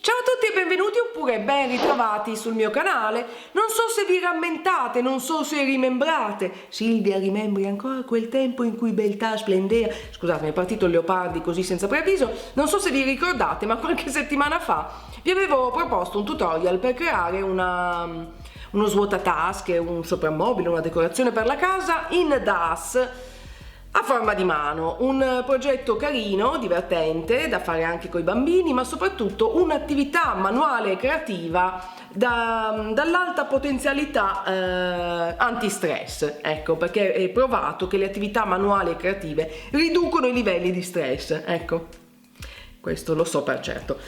Ciao a tutti e benvenuti oppure ben ritrovati sul mio canale. Non so se vi rammentate, non so se rimembrate. Silvia, rimembri ancora quel tempo in cui beltà splendeva? Scusate, mi è partito il Leopardi così senza preavviso. Non so se vi ricordate, ma qualche settimana fa vi avevo proposto un tutorial per creare uno svuotatasche, un soprammobile, una decorazione per la casa in DAS a forma di mano, un progetto carino, divertente, da fare anche con i bambini, ma soprattutto un'attività manuale e creativa dall'alta potenzialità antistress, ecco, perché è provato che le attività manuali e creative riducono i livelli di stress, ecco, questo lo so per certo.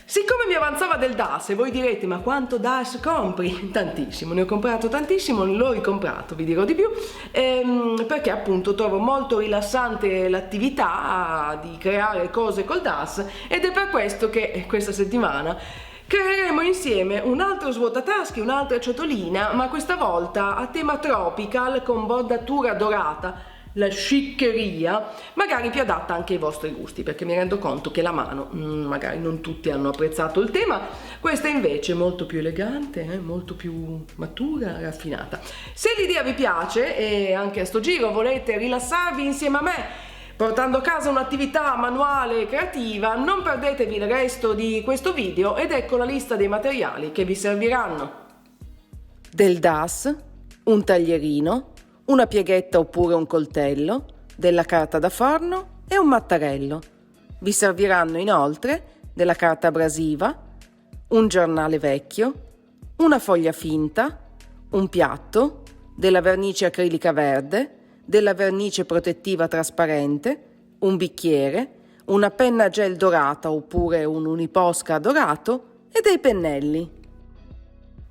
Siccome mi avanzava del DAS e voi direte ma quanto DAS compri? Tantissimo, ne ho comprato tantissimo, l'ho ricomprato, vi dirò di più, perché appunto trovo molto rilassante l'attività di creare cose col DAS ed è per questo che questa settimana creeremo insieme un altro svuotatasche, un'altra ciotolina, ma questa volta a tema tropical con bordatura dorata. La sciccheria, magari più adatta anche ai vostri gusti, perché mi rendo conto che la mano magari non tutti hanno apprezzato il tema, questa invece è molto più elegante, molto più matura, raffinata. Se l'idea vi piace e anche a sto giro volete rilassarvi insieme a me portando a casa un'attività manuale e creativa, non perdetevi il resto di questo video ed ecco la lista dei materiali che vi serviranno. Del DAS, un taglierino, una pieghetta oppure un coltello, della carta da forno e un mattarello. Vi serviranno inoltre della carta abrasiva, un giornale vecchio, una foglia finta, un piatto, della vernice acrilica verde, della vernice protettiva trasparente, un bicchiere, una penna gel dorata oppure un uniposca dorato e dei pennelli.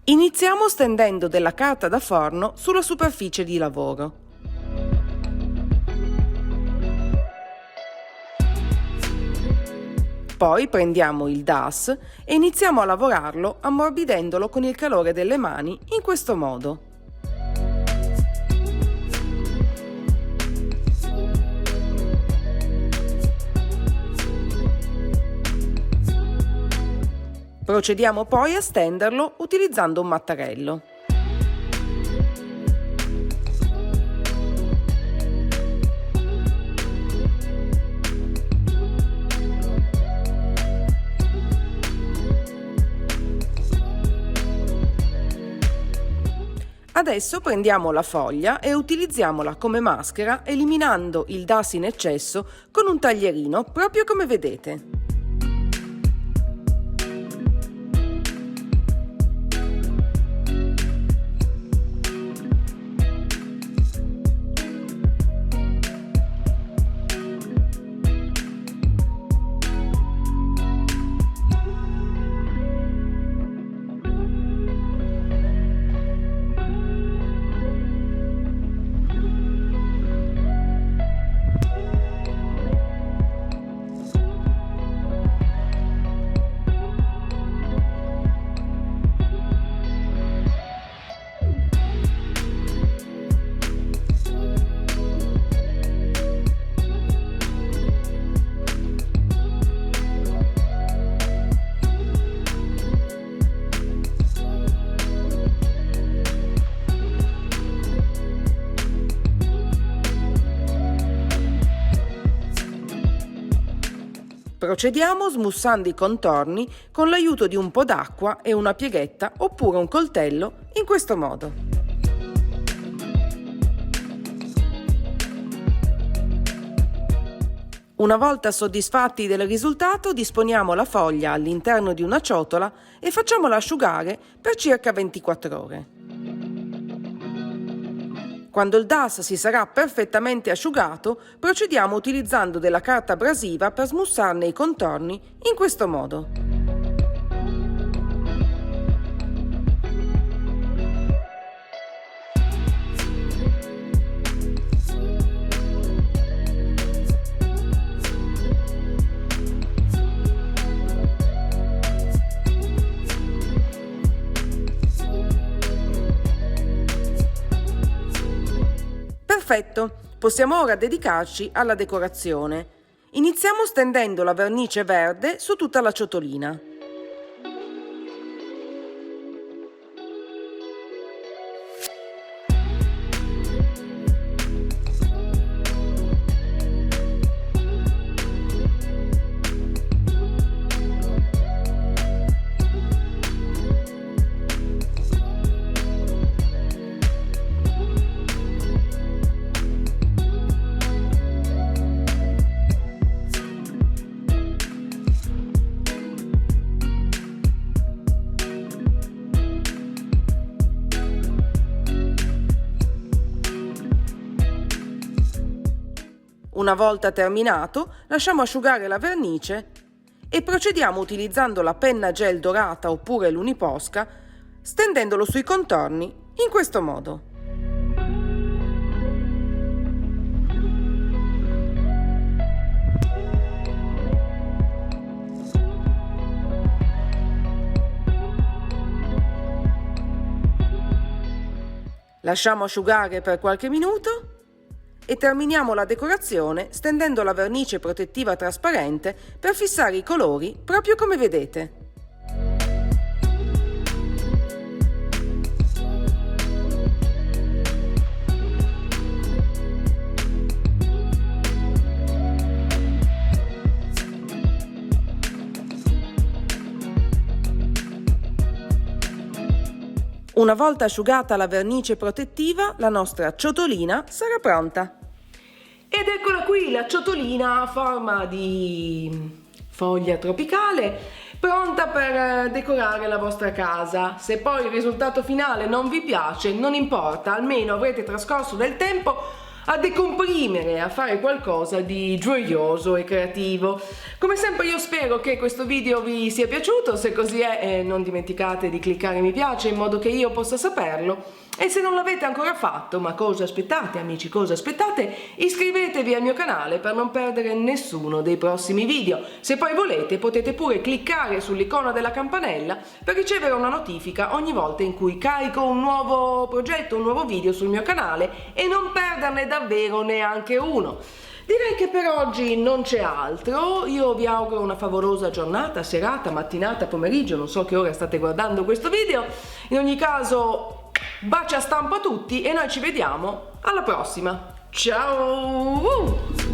Iniziamo stendendo della carta da forno sulla superficie di lavoro. Poi prendiamo il DAS e iniziamo a lavorarlo ammorbidendolo con il calore delle mani in questo modo. Procediamo poi a stenderlo utilizzando un mattarello. Adesso prendiamo la foglia e utilizziamola come maschera eliminando il DAS in eccesso con un taglierino proprio come vedete. Procediamo smussando i contorni con l'aiuto di un po' d'acqua e una pieghetta oppure un coltello in questo modo. Una volta soddisfatti del risultato, disponiamo la foglia all'interno di una ciotola e facciamola asciugare per circa 24 ore. Quando il DAS si sarà perfettamente asciugato, procediamo utilizzando della carta abrasiva per smussarne i contorni in questo modo. Perfetto, possiamo ora dedicarci alla decorazione. Iniziamo stendendo la vernice verde su tutta la ciotolina. Una volta terminato, lasciamo asciugare la vernice e procediamo utilizzando la penna gel dorata oppure l'uniposca, stendendolo sui contorni in questo modo. Lasciamo asciugare per qualche minuto e terminiamo la decorazione stendendo la vernice protettiva trasparente per fissare i colori proprio come vedete. Una volta asciugata la vernice protettiva, la nostra ciotolina sarà pronta. Ed eccola qui, la ciotolina a forma di foglia tropicale, pronta per decorare la vostra casa. Se poi il risultato finale non vi piace, non importa, almeno avrete trascorso del tempo a decomprimere, a fare qualcosa di gioioso e creativo. Come sempre io spero che questo video vi sia piaciuto, se così è non dimenticate di cliccare mi piace in modo che io possa saperlo. E se non l'avete ancora fatto, ma cosa aspettate amici, cosa aspettate? Iscrivetevi al mio canale per non perdere nessuno dei prossimi video. Se poi volete potete pure cliccare sull'icona della campanella per ricevere una notifica ogni volta in cui carico un nuovo progetto, un nuovo video sul mio canale e non perderne davvero neanche uno. Direi che per oggi non c'è altro, io vi auguro una favolosa giornata, serata, mattinata, pomeriggio, non so che ora state guardando questo video. In ogni caso baci a stampo a tutti e noi ci vediamo alla prossima. Ciao!